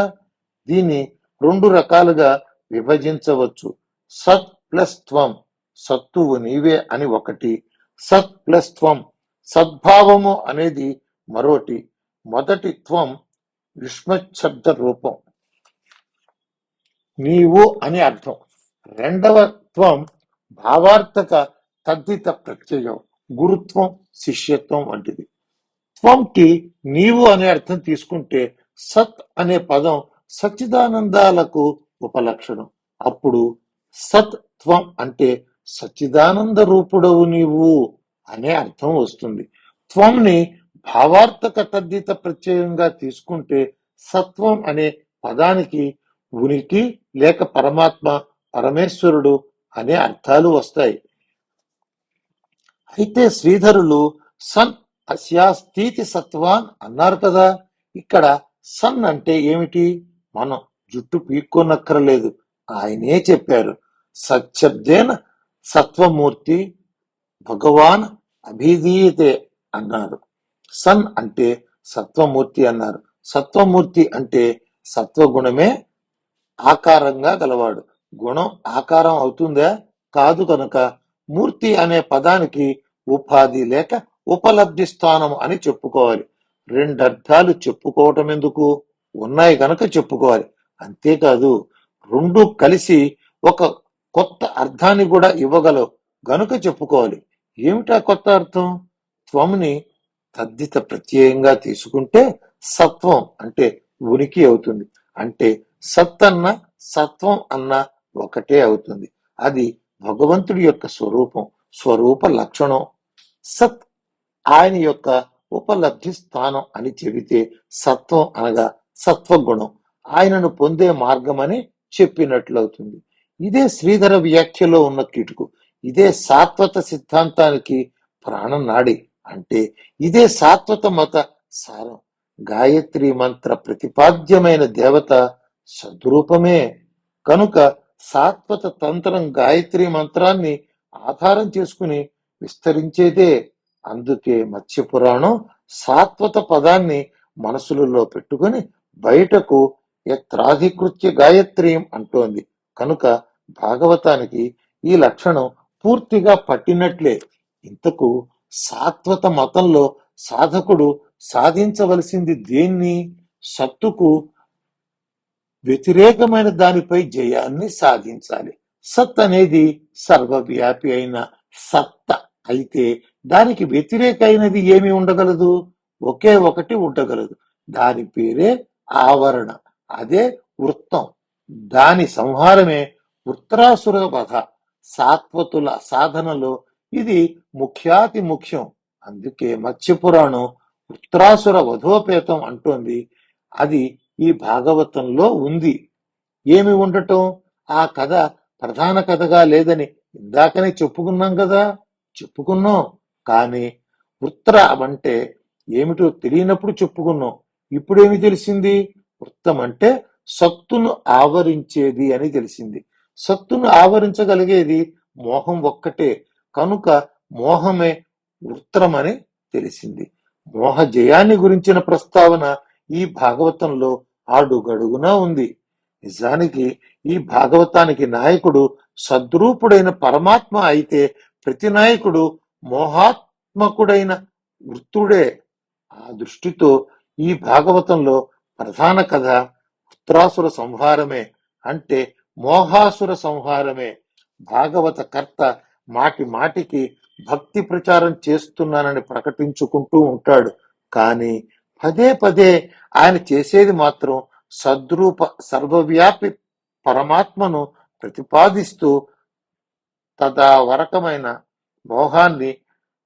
దీన్ని 2 రకాలుగా విభజించవచ్చు. సత్ ప్లస్ త్వం, సత్తువు నీవే అని ఒకటి. సత్ ప్లస్ త్వం, సద్భావము అనేది మరోటి. మొదటి త్వం యుష్మశబ్ద రూపం, నీవు అని అర్థం. రెండవ త్వం భావార్థక తద్దిత ప్రత్యయం, గురుత్వం, శిష్యత్వం వంటిది. త్వంకి నీవు అనే అర్థం తీసుకుంటే సత్ అనే పదం సచ్చిదానందాలకు ఉపలక్షణం. అప్పుడు సత్ త్వం అంటే సచ్చిదానంద రూపుడవు నీవు అనే అర్థం వస్తుంది. త్వంని భావార్థక తద్దిత ప్రత్యయంగా తీసుకుంటే సత్వం అనే పదానికి ఉనికి లేక పరమాత్మ, పరమేశ్వరుడు అనే అర్థాలు వస్తాయి. అయితే శ్రీధరులు సన్ అస్యాస్థితి సత్వాన్ అన్నారు కదా. ఇక్కడ సన్ అంటే ఏమిటి? మనం జుట్టు పీక్కోనక్కర్లేదు, ఆయనే చెప్పారు. సచ్చబ్దేన సత్వమూర్తి భగవాన్ అభిధీయతే అన్నారు. సన్ అంటే సత్వమూర్తి అన్నారు. సత్వమూర్తి అంటే సత్వగుణమే ఆకారంగా గలవాడు. గుణం ఆకారం అవుతుందా? కాదు. కనుక మూర్తి అనే పదానికి ఉపాధి లేక ఉపలబ్ధి స్థానం అని చెప్పుకోవాలి. రెండర్థాలు చెప్పుకోవటం ఎందుకు? ఉన్నాయి గనక చెప్పుకోవాలి. అంతేకాదు రెండు కలిసి ఒక కొత్త అర్థాన్ని కూడా ఇవ్వగలవు గనుక చెప్పుకోవాలి. ఏమిటా కొత్త అర్థం? త్వముని తద్దిత ప్రత్యయంగా తీసుకుంటే సత్వం అంటే ఉనికి అవుతుంది. అంటే సత్ అన్న సత్వం అన్న ఒకటే అవుతుంది. అది భగవంతుడి యొక్క స్వరూప లక్షణం. సత్ ఆయన యొక్క ఉపలబ్ధి స్థానం అని చెబితే సత్వం అనగా సత్వగుణం ఆయనను పొందే మార్గమని చెప్పినట్లవుతుంది. ఇదే శ్రీధర వ్యాఖ్యలో ఉన్న కిటుకు. ఇదే సాత్వత సిద్ధాంతానికి ప్రాణనాడి. అంటే ఇదే సాత్వత మత సారం. గాయత్రి మంత్ర ప్రతిపాద్యమైన దేవత సద్రూపమే కనుక సాత్వత తంత్రం గాయత్రి మంత్రాన్ని ఆధారం చేసుకుని విస్తరించేదే. అందుకే మత్స్య పురాణం సాత్వత పదాన్ని మనసులలో పెట్టుకుని బయటకు యత్రాధికృత్య గాయత్రీం అంటోంది. కనుక భాగవతానికి ఈ లక్షణం పూర్తిగా పట్టినట్లే. ఇంతకు సాత్వత మతంలో సాధకుడు సాధించవలసింది దేన్ని? సత్తుకు వ్యతిరేకమైన దానిపై జయాన్ని సాధించాలి. సత్ అనేది సర్వవ్యాపి అయిన సత్త అయితే దానికి వ్యతిరేకమైనది ఏమి ఉండగలదు? ఒకే ఒకటి ఉండగలదు. దాని పేరే ఆవరణ. అదే వృత్తం. దాని సంహారమే వృత్రాసుర వధ. సాత్వతుల సాధనలో ఇది ముఖ్యాతి ముఖ్యం. అందుకే మత్స్య పురాణం వృత్రాసుర వధోపేతం అంటోంది. అది ఈ భాగవతంలో ఉంది. ఏమి ఉండటం? ఆ కథ ప్రధాన కథగా లేదని ఇందాకనే చెప్పుకున్నాం కదా. చెప్పుకున్నాం. కానీ వృత్ర అంటే ఏమిటో తెలియనప్పుడు చెప్పుకున్నాం. ఇప్పుడేమి తెలిసింది? వృత్తం అంటే సత్తును ఆవరించేది అని తెలిసింది. సత్తును ఆవరించగలిగేది మోహం ఒక్కటే. కనుక మోహమే వృత్రమని తెలిసింది. మోహ జయాన్ని గురించిన ప్రస్తావన ఈ భాగవతంలో అడుగడుగునా ఉంది. నిజానికి ఈ భాగవతానికి నాయకుడు సద్రూపుడైన పరమాత్మ అయితే ప్రతి నాయకుడు మోహాత్మకుడైన వృత్తుడే. ఆ దృష్టితో ఈ భాగవతంలో ప్రధాన కథ వృత్రాసుర సంహారమే. అంటే మోహాసుర సంహారమే. భాగవత కర్త మాటి మాటికి భక్తి ప్రచారం చేస్తున్నానని ప్రకటించుకుంటూ ఉంటాడు. కానీ పదే పదే ఆయన చేసేది మాత్రం సద్రూప సర్వవ్యాపి పరమాత్మను ప్రతిపాదిస్తూ తదావరకమైన మోహాన్ని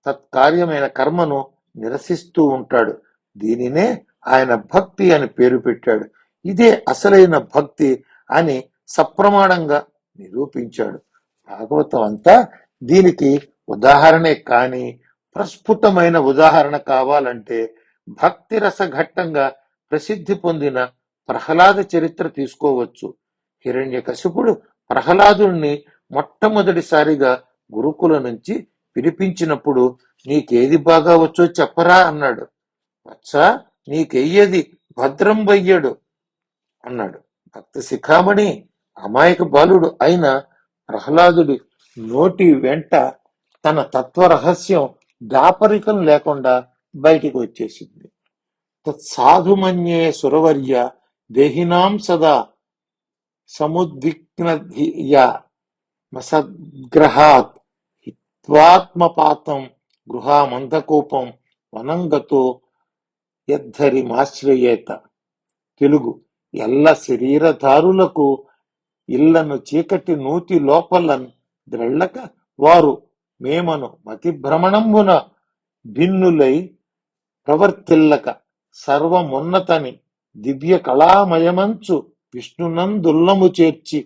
తత్కార్యమైన కర్మను నిరసిస్తూ ఉంటాడు. దీనినే ఆయన భక్తి అని పేరు పెట్టాడు. ఇదే అసలైన భక్తి అని సప్రమాణంగా నిరూపించాడు. భాగవతం అంతా దీనికి ఉదాహరణే. కానీ ప్రస్ఫుటమైన ఉదాహరణ కావాలంటే భక్తి రసఘట్టంగా ప్రసిద్ధి పొందిన ప్రహ్లాద చరిత్ర తీసుకోవచ్చు. హిరణ్యకశిపుడు ప్రహ్లాదుణ్ణి మొట్టమొదటిసారిగా గురుకుల నుంచి పిలిపించినప్పుడు నీకేది బాగా వచ్చో చెప్పరా అన్నాడు. వచ్చా, నీకెయ్యది భద్రం వయ్యడు అన్నాడు. భక్త శిఖామణి అమాయక బాలుడు అయిన ప్రహ్లాదుడి నోటి వెంట తన తత్వ రహస్యం దాపరికం లేకుండా బయటికి వచ్చేసింది. తత్సాధుమన్యే సురవర్య దేహినాం సదా సముద్విగ్నధియా మసద్గ్రహాత్ హిత్వాత్మపాతం గృహామంధకోపం వనంగతో యద్ధరిమాశ్రయేత. తెలుగు: ఎల్ల శరీరధారులకు ఇళ్లను చీకటి నూతి లోపలన్ ద్రెళ్ళక వారు మేమను మతిభ్రమణంబున భిన్నులై ప్రవర్తిల్లక సర్వమున్నతని దివ్య కళామయమంచు విష్ణునందుల్లము చేర్చి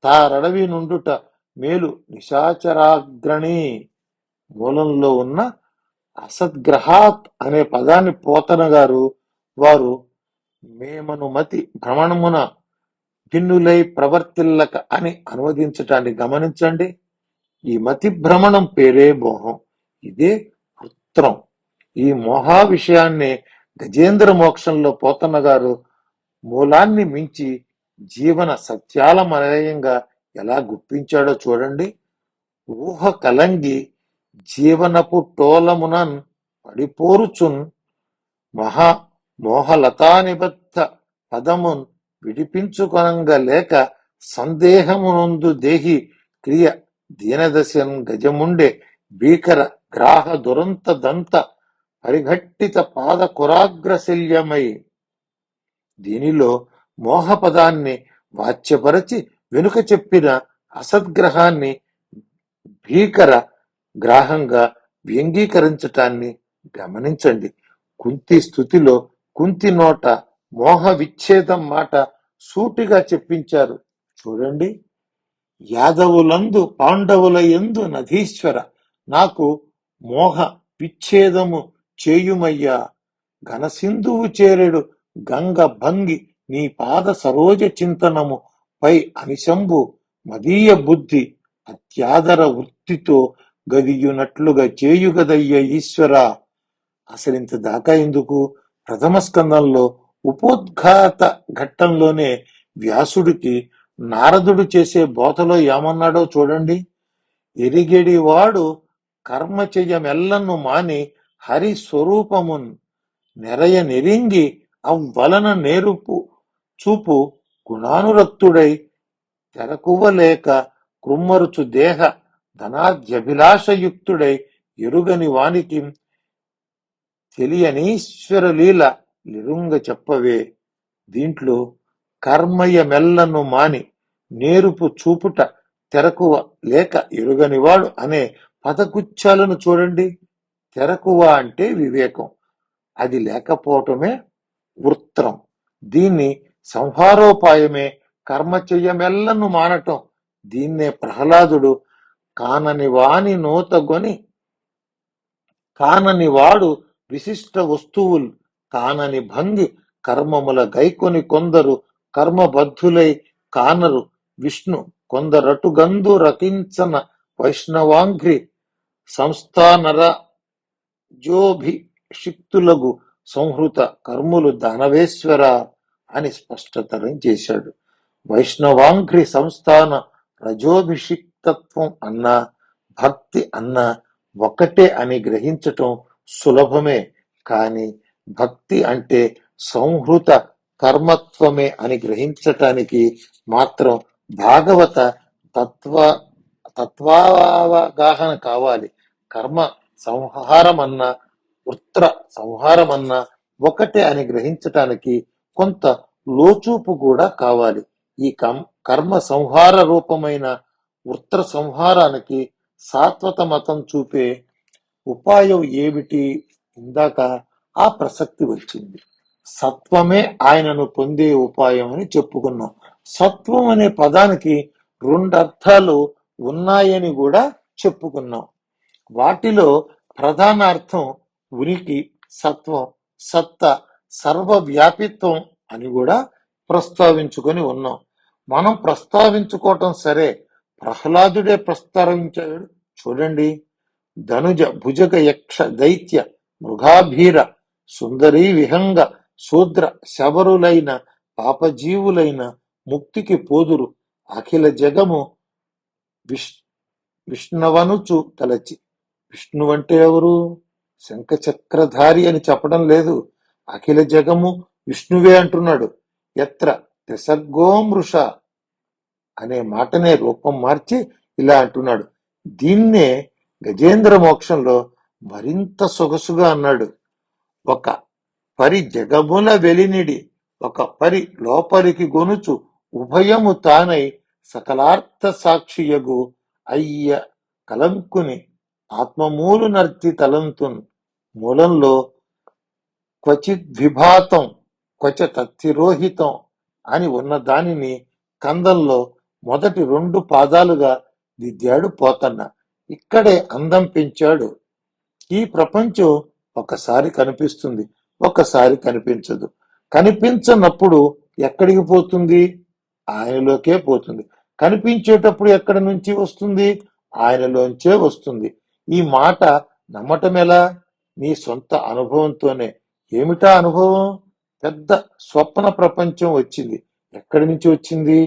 తారడవి నుండుట మేలు నిశాచరాగ్రణి. మూలంలో ఉన్న అసద్గ్రహాత్ అనే పదాన్ని పోతన గారు వారు మేమను మతి భ్రమణమున భిన్నులై ప్రవర్తిల్లక అని అనువదించటాన్ని గమనించండి. ఈ మతి భ్రమణం పేరే మోహం. ఇదే వృత్రం. ఈ మోహా విషయాన్నే గజేంద్ర మోక్షంలో పోతన్న గారు మూలాన్ని మించి జీవన సత్యాల మలయంగా ఎలా గుప్పించాడో చూడండి. ఊహ కలంగి జీవనపు టోలమునన్ పడిపోరుచున్ మహా మోహలతానిబద్ధ పదమున్ విడిపించుకొనంగ లేక సందేహమునందు దేహి క్రియ దీనదశన్ గజముండే భీకర గ్రాహ దురంత దంత పరిఘట్టిత పాద కురాగ్రశల్యమై. దీనిలో మోహపదాన్ని వాచ్యపరచి వెనుక చెప్పిన అసద్గ్రహాన్ని భీకర గ్రాహంగా వ్యంగీకరించటాన్ని గమనించండి. కుంతి స్థుతిలో కుంతి నోట మోహ విచ్ఛేదం మాట సూటిగా చెప్పించారు చూడండి. యాదవులందు పాండవుల యందు నధీశ్వర నాకు మోహ విచ్ఛేదము చేయుమయ్యా. ఘనసింధువు చేరెడు గంగ భంగి నీ పాద సరోజ చింతనము పై అనిశంభు మదీయ బుద్ధి అత్యాదర వృత్తితో గదియునట్లుగా చేయుగదయ్య ఈశ్వర. అసలింత దాకా ఎందుకు? ప్రథమ స్కందంలో ఉపోద్ఘాత ఘట్టంలోనే వ్యాసుడికి నారదుడు చేసే బోధలో ఏమన్నాడో చూడండి. ఎరిగెడివాడు కర్మ చెయ్యమెల్లను మాని హరి స్వరూపమున్ నెరయ నెరింగి అవ్వలన నేరుపు చూపు గుణానురక్తుడై తెరకువ్వలేక కృమ్మరుచు దేహ ధనాద్యభిలాషయుక్తుడై ఎరుగని వానికి తెలియనీశ్వరలీల లిరుంగ చెప్పవే. దీంట్లో కర్మయ్య మెల్లను మాని నేరుపు చూపుట తెరకువ లేక ఎరుగనివాడు అనే పదగుచ్చాలను చూడండి. తెరకువ అంటే వివేకం, అది లేకపోవటమే వృత్రం. దీన్ని సంహారోపాయమే కర్మ చెయ్యమెల్లను మానటం. దీన్నే ప్రహ్లాదుడు కానని వాని నూతగొని కానని వాడు విశిష్ట వస్తువులు కానని భంగి కర్మముల గైకొని కొందరు కర్మబద్ధులై కానరు విష్ణు కొందరటుగందు రకించన వైష్ణవాంఘ్రి సంస్థానర జోభిషిక్తులగు సంహృత కర్ములు దానవేశ్వర అని స్పష్టతరం చేశాడు. వైష్ణవాంఘ్రి సంస్థాన రజోభిషిక్తత్వం అన్నా భక్తి అన్నా ఒకటే అని గ్రహించటం సులభమే. కాని భక్తి అంటే సంహృత కర్మత్వమే అని గ్రహించటానికి మాత్రం భాగవత తత్వావగాహన కావాలి. కర్మ సంహారమన్నా వృత్ర సంహారమన్నా ఒకటే అని గ్రహించటానికి కొంత లోచూపు కూడా కావాలి. ఈ కర్మ సంహార రూపమైన వృత్ర సంహారానికి సాత్వత మతం చూపే ఉపాయం ఏమిటి? ఇందాక ఆ ప్రసక్తి వచ్చింది. సత్వమే ఆయనను పొందే ఉపాయం అని చెప్పుకున్నాం. సత్వం అనే పదానికి రెండు అర్థాలు ఉన్నాయని కూడా చెప్పుకున్నాం. వాటిలో ప్రధాన అర్థం ఉనికి, సత్వం, సత్తా, సర్వవ్యాపిత్వం అని కూడా ప్రస్తావించుకొని ఉన్నాం. మనం ప్రస్తావించుకోవటం సరే, ప్రహ్లాదుడే ప్రస్తావించాడు చూడండి. ధనుజ భుజగ యక్ష దైత్య మృగాభీర సుందరీ విహంగ శూద్ర శబరులైన పాపజీవులైన ముక్తికి పోదురు అఖిల జగము విష్ణువనుచు తలచి. విష్ణువంటే ఎవరు? శంఖచక్రధారి అని చెప్పడం లేదు. అఖిల జగము విష్ణువే అంటున్నాడు. ఎత్ర త్రిసర్గోమృష అనే మాటనే రూపం మార్చి ఇలా అంటున్నాడు. దీన్నే గజేంద్ర మోక్షంలో మరింత సొగసుగా అన్నాడు. ఒక పరి జగముల వెలినిడి ఒక పరి లోపలికి గొనుచు ఉభయము తానై సకలార్థ సాక్షియగు అయ్య కలంకుని ఆత్మమూలు నర్తి తలంతున్. మూలంలో క్వచిద్విభాతం క్వచ తత్తిరోహితం అని ఉన్న దానిని కందంలో మొదటి 2 పాదాలుగా దిద్దాడు పోతన్న. ఇక్కడే అందం పెంచాడు. ఈ ప్రపంచం ఒకసారి కనిపిస్తుంది, ఒకసారి కనిపించదు. కనిపించనప్పుడు ఎక్కడికి పోతుంది? ఆయనలోకే పోతుంది. కనిపించేటప్పుడు ఎక్కడి నుంచి వస్తుంది? ఆయనలోంచే వస్తుంది. ఈ మాట నమ్మటమెలా? నీ సొంత అనుభవంతోనే. ఏమిటా అనుభవం? పెద్ద స్వప్న ప్రపంచం వచ్చింది. ఎక్కడి నుంచి వచ్చింది?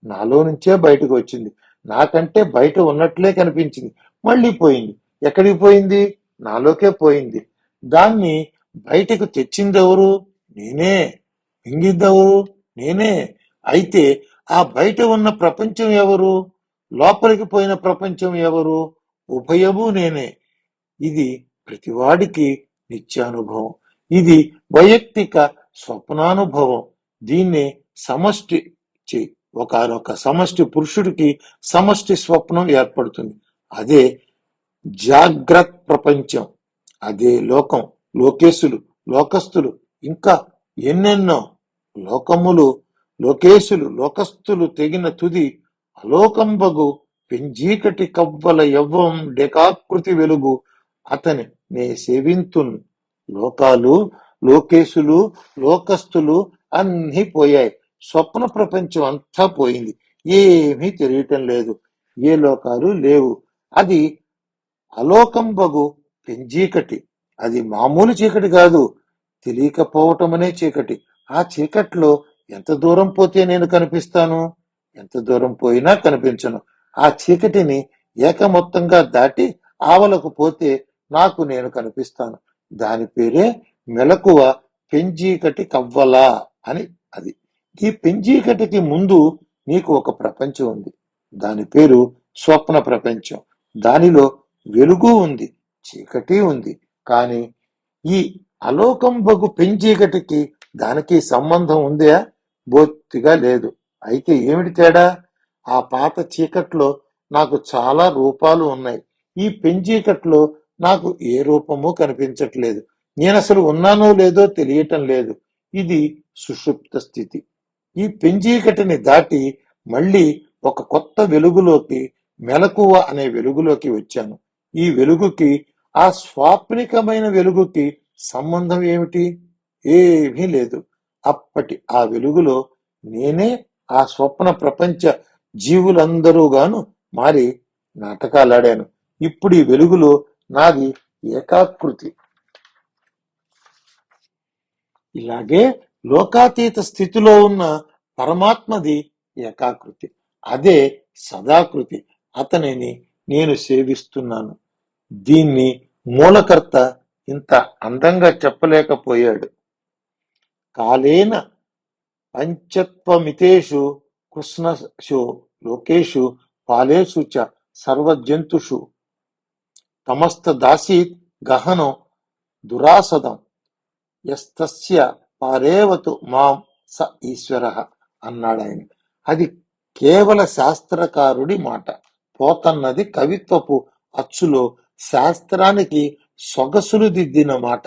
నాలో నుంచే బయటకు వచ్చింది. నాకంటే బయట ఉన్నట్లే కనిపించింది, మళ్ళీ పోయింది. ఎక్కడికి పోయింది? నాలోకే పోయింది. దాన్ని బయటకు తెచ్చిందెవరు? నేనే. మింగిందెవరు? నేనే. అయితే ఆ బయట ఉన్న ప్రపంచం ఎవరు? లోపలికి పోయిన ప్రపంచం ఎవరు? ఉభయము నేనే. ఇది ప్రతివాడికి నిత్యానుభవం. ఇది వైయక్తిక స్వప్నానుభవం. దీన్నే సమష్టి ఒకనొక సమష్టి పురుషుడికి సమష్టి స్వప్నం ఏర్పడుతుంది. అదే జాగ్రత్త ప్రపంచం. అదే లోకం, లోకేశులు, లోకస్తులు, ఇంకా ఎన్నెన్నో లోకములు, లోకేశులు, లోకస్తులు తెగిన తుది అలోకంబగు పెంజీకటి కవ్వల యవ్వం డెకాకృతి వెలుగు అతని నే సేవింతున్. లోకాలు, లోకేశులు, లోకస్తులు అన్నీ పోయాయి. స్వప్న ప్రపంచం అంతా పోయింది. ఏమీ తెలియటం లేదు. ఏ లోకాలు లేవు. అది అలోకంబగు పెంజీకటి. అది మామూలు చీకటి కాదు, తెలియకపోవటం అనే చీకటి. ఆ చీకట్లో ఎంత దూరం పోతే నేను కనిపిస్తాను? ఎంత దూరం పోయినా కనిపించను. ఆ చీకటిని ఏకమొత్తంగా దాటి ఆవలకు పోతే నాకు నేను కనిపిస్తాను. దాని పేరే మెలకువ పెంజీకటి కవ్వలా అని. అది ఈ పెంజీకటికి ముందు నీకు ఒక ప్రపంచం ఉంది. దాని పేరు స్వప్న ప్రపంచం. దానిలో వెలుగు ఉంది, చీకటి ఉంది. కానీ ఈ అలోకంబగు పెంచీకటికి దానికి సంబంధం ఉందా? బొత్తిగా లేదు. అయితే ఏమిటి తేడా? ఆ పాత చీకట్లో నాకు చాలా రూపాలు ఉన్నాయి. ఈ పెంచీకట్లో నాకు ఏ రూపము కనిపించట్లేదు. నేను అసలు ఉన్నానో లేదో తెలియటం లేదు. ఇది సుషుప్త స్థితి. ఈ పెంచీకటిని దాటి మళ్ళీ ఒక కొత్త వెలుగులోకి, మెలకువ అనే వెలుగులోకి వచ్చాను. ఈ వెలుగుకి, ఆ స్వాప్నికమైన వెలుగుకి సంబంధం ఏమిటి? ఏమీ లేదు. అప్పటి ఆ వెలుగులో నేనే ఆ స్వప్న ప్రపంచ జీవులందరూ గాను మారి నాటకాలాడాను. ఇప్పుడు ఈ వెలుగులో నాది ఏకాకృతి. ఇలాగే లోకాతీత స్థితిలో ఉన్న పరమాత్మది ఏకాకృతి. అదే సదాకృతి. అతనిని నేను సేవిస్తున్నాను. దీన్ని మూలకర్త ఇంత అందంగా చెప్పలేకపోయాడు. కాలేన పంచత్వమితేషు కృష్ణశో లోకేషు పాలేషు చ సర్వజంతుషు తమస్త దాసీత్ గహనం దురాసదం యస్తస్య పారేవతు మాం స ఈశ్వర అన్నాడు ఆయన. అది కేవల శాస్త్రకారుడి మాట. పోతన్నది కవిత్వపు అచ్చులో శాస్త్రానికి సొగసులు దిద్దిన మాట.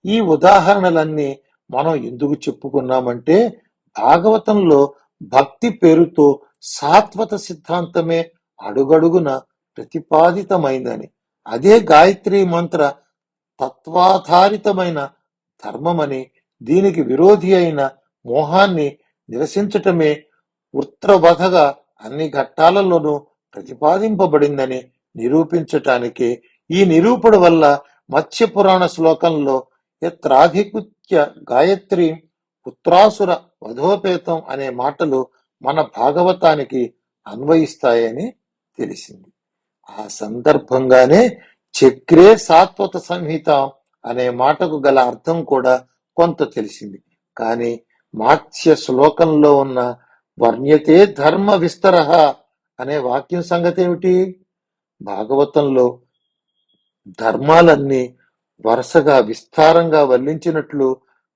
ఈ ఉదాహరణలన్నీ మనం ఎందుకు చెప్పుకున్నామంటే, భాగవతంలో భక్తి పేరుతో సాత్వత సిద్ధాంతమే అడుగడుగున ప్రతిపాదితమైందని, అదే గాయత్రి మంత్ర తత్వాధారితమైన ధర్మమని, దీనికి విరోధి అయిన మోహాన్ని నిరసించటమే వృత్రవధగా అన్ని ఘట్టాలలోనూ ప్రతిపాదింపబడిందని నిరూపించటానికే ఈ నిరూపణ వల్ల మత్స్య పురాణ శ్లోకంలో యత్రాధికృత్య గాయత్రి పుత్రాసుర వధోపేతం అనే మాటలు మన భాగవతానికి అన్వయిస్తాయని తెలిసింది. ఆ సందర్భంగానే చక్రే సాత్వత సంహిత అనే మాటకు గల అర్థం కూడా కొంత తెలిసింది. కానీ మాత్స్య శ్లోకంలో ఉన్న వర్ణ్యతే ధర్మ విస్తర అనే వాక్యం సంగతి ఏమిటి? భాగవతంలో ధర్మాలన్నీ వరుసగా విస్తారంగా వర్ణించినట్లు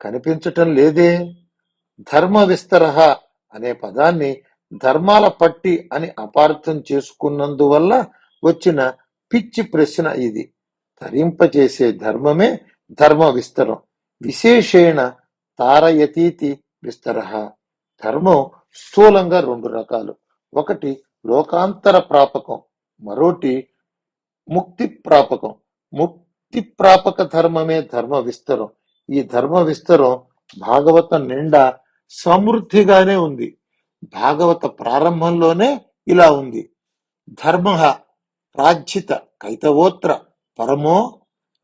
కనిపించటం లేదే. ధర్మ విస్తర అనే పదాన్ని ధర్మాల పట్టి అని అపార్థం చేసుకున్నందువల్ల వచ్చిన పిచ్చి ప్రశ్న ఇది. తరింపచేసే ధర్మమే ధర్మ విస్తరం. విశేషేణ తారయతీతి విస్తర. ధర్మం స్థూలంగా రెండు రకాలు. ఒకటి లోకాంతర ప్రాపకం, మరోటి ముక్తి ప్రాపకం. ముక్తి ప్రాపక ధర్మమే ధర్మ విస్తరం. ఈ ధర్మ విస్తరం భాగవతం నిండా సమృద్ధిగానే ఉంది. భాగవత ప్రారంభంలోనే ఇలా ఉంది: ధర్మ ప్రాజ్జిత కైతవోత్ర పరమో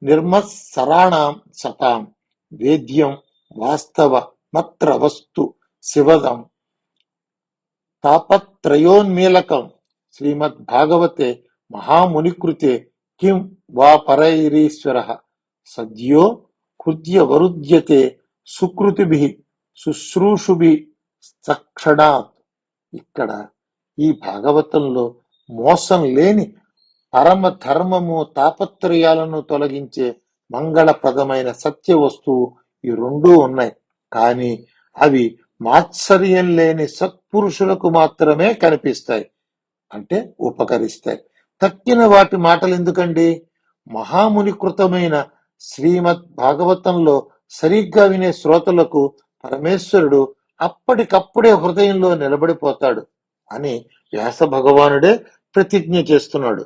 నిర్మత్సరాణాం సతాం వేద్యం వాస్తవ మత్ర వస్తు శివదం తాపత్రయోన్మీలకం శ్రీమద్భాగవతే మహామునికృతే కిం వా పరైరీశ్వరః సద్యో హృద్యవరుధ్యతే సుకృతిభిః శుశ్రూషుభిః సక్షణాత్. ఇక్కడ ఈ భాగవతంలో మోసం లేని పరమ ధర్మము తాపత్రయాలను తొలగించే మంగళప్రదమైన సత్య వస్తువు ఈ రెండూ ఉన్నాయి. కానీ అవి మాత్సర్యం లేని సత్పురుషులకు మాత్రమే కనిపిస్తాయి, అంటే ఉపకరిస్తాయి. తక్కిన వాటి మాటలు ఎందుకండి? మహామునికృతమైన శ్రీమద్ భాగవతంలో సరిగ్గా వినే శ్రోతలకు పరమేశ్వరుడు అప్పటికప్పుడే హృదయంలో నిలబడిపోతాడు అని వ్యాస భగవానుడే ప్రతిజ్ఞ చేస్తున్నాడు.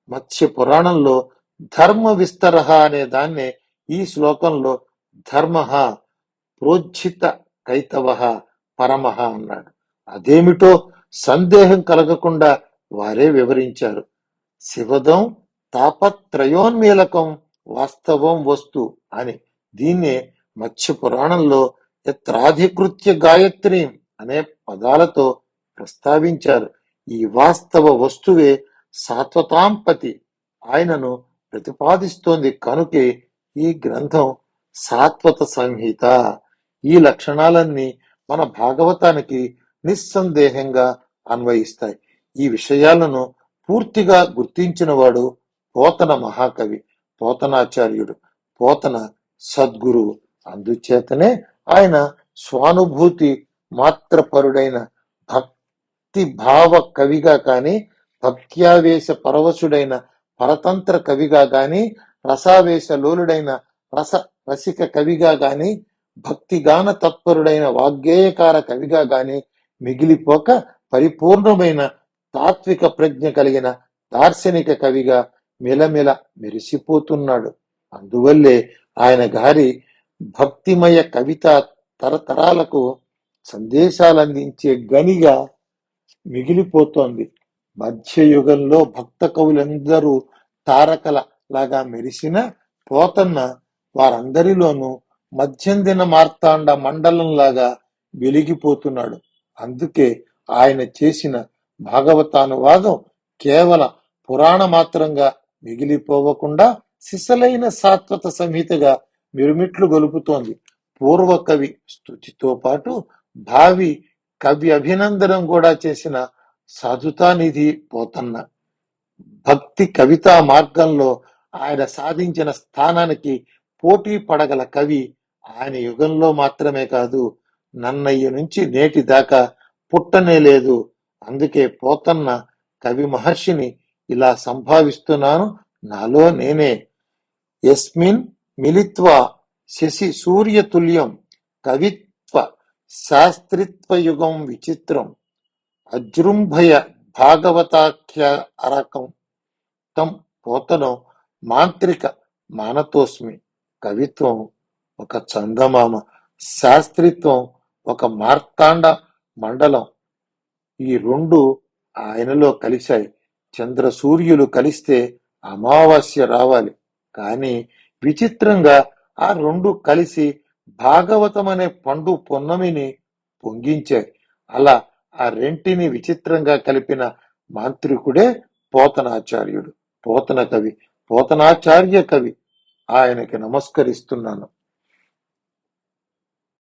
మత్స్య పురాణంలో ధర్మ విస్తరహ అనే దాన్నే ఈ శ్లోకంలో ధర్మ ప్రోజ్జిత కైతవ పరమః అన్నాడు. అదేమిటో సందేహం కలగకుండా వారే వివరించారు. శివదం తాపత్రయోన్మీలకం వాస్తవం వస్తు అని. దీన్నే మత్స్య పురాణంలో యత్రాధికృత్య గాయత్రి అనే పదాలతో ప్రస్తావించారు. ఈ వాస్తవ వస్తువే సాత్వతాంపతి ఆయనను ప్రతిపాదిస్తోంది. కనుకే ఈ గ్రంథం సాత్వత సంహిత. ఈ లక్షణాలన్నీ మన భాగవతానికి నిస్సందేహంగా అన్వయిస్తాయి. ఈ విషయాలను పూర్తిగా గుర్తించినవాడు పోతన మహాకవి, పోతనాచార్యుడు, పోతన సద్గురువు. అందుచేతనే ఆయన స్వానుభూతి మాత్రపరుడైన భక్తి భావ కవిగా కాని, భక్త్యావేశ పరవశుడైన పరతంత్ర కవిగా గాని, రసావేశ లోలుడైన రసిక కవిగా గాని, భక్తిగాన తత్పరుడైన వాగ్గేయకార కవిగా గాని మిగిలిపోక పరిపూర్ణమైన తాత్విక ప్రజ్ఞ కలిగిన దార్శనిక కవిగా మిలమిల మెరిసిపోతున్నాడు. అందువల్లే ఆయన గారి భక్తిమయ కవిత తరతరాలకు సందేశాలందించే గనిగా మిగిలిపోతోంది. మధ్యయుగంలో భక్త కవులందరూ తారకల లాగా మెరిసిన పోతన్న వారందరిలోనూ మధ్యందిన మార్తాండ మండలంలాగా వెలిగిపోతున్నాడు. అందుకే ఆయన చేసిన భాగవతానువాదం కేవల పురాణ మాత్రంగా మిగిలిపోవకుండా సిసలైన సాత్వత సంహితగా మిరుమిట్లు గొలుపుతోంది. పూర్వ కవి స్తుతితో పాటు భావి కవి అభినందనం కూడా చేసిన సాధుతానిధి పోతన్న. భక్తి కవితా మార్గంలో ఆయన సాధించిన స్థానానికి పోటీ పడగల కవి ఆయన యుగంలో మాత్రమే కాదు, నన్నయ్య నుంచి నేటి దాకా పుట్టనే లేదు. అందుకే పోతన్న కవి మహర్షిని ఇలా సంభావిస్తున్నాను నాలో నేనే. యస్మిన్ మిలిత్వా శశి సూర్యతుల్యం కవిత్వ శాస్త్రిత్వయుగం విచిత్రం అజృంభయ భాగవతాఖ్య అరకం తం పోతనం మాంత్రిక మానతోస్మి. కవిత్వం ఒక చందమామ, శాస్త్రిత్వం ఒక మార్తాండ మండలం. ఈ రెండు ఆయనలో కలిశాయి. చంద్ర సూర్యులు కలిస్తే అమావాస్య రావాలి, కానీ విచిత్రంగా ఆ రెండు కలిసి భాగవతం అనే పండు పొన్నమిని పొంగించాయి. అలా ఆ రెంటిని విచిత్రంగా కలిపిన మాంత్రికుడే పోతనాచార్యుడు, పోతన కవి, పోతనాచార్య కవి. ఆయనకి నమస్కరిస్తున్నాను.